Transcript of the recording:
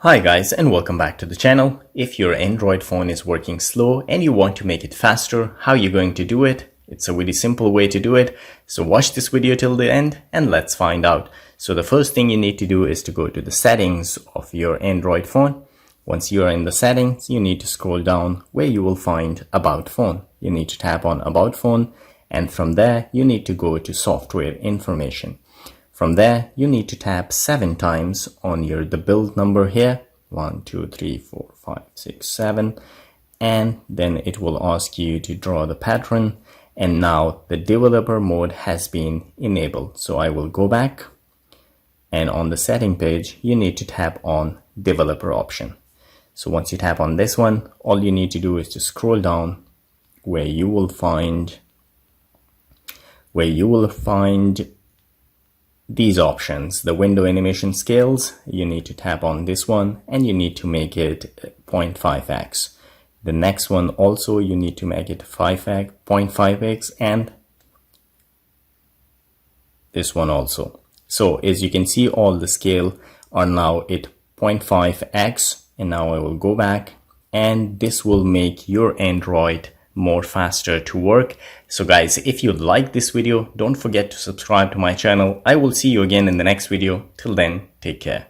Hi guys, and welcome back to the channel. If your Android phone is working slow and you want to make it faster, how are you going to do it? It's a really simple way to do it. So watch this video till the end and let's find out. So the first thing you need to do is to go to the settings of your Android phone. Once you are in the settings, you need to scroll down where you will find About Phone. You need to tap on About Phone, and from there you need to go to Software Information. From there, you need to tap 7 times on the build number here, 1, 2, 3, 4, 5, 6, 7, and then it will ask you to draw the pattern, and now the developer mode has been enabled. So I will go back, and on the setting page, you need to tap on developer option. So once you tap on this one, all you need to do is to scroll down where you will find these options. The window animation scales, you need to tap on this one and you need to make it 0.5x. The next one also you need to make it 5x, 0.5x, and this one also. So as you can see, all the scale are now at 0.5x, and now I will go back, and this will make your Android more faster to work. So guys, if you like this video, don't forget to subscribe to my channel. I will see you again in the next video. Till then, take care.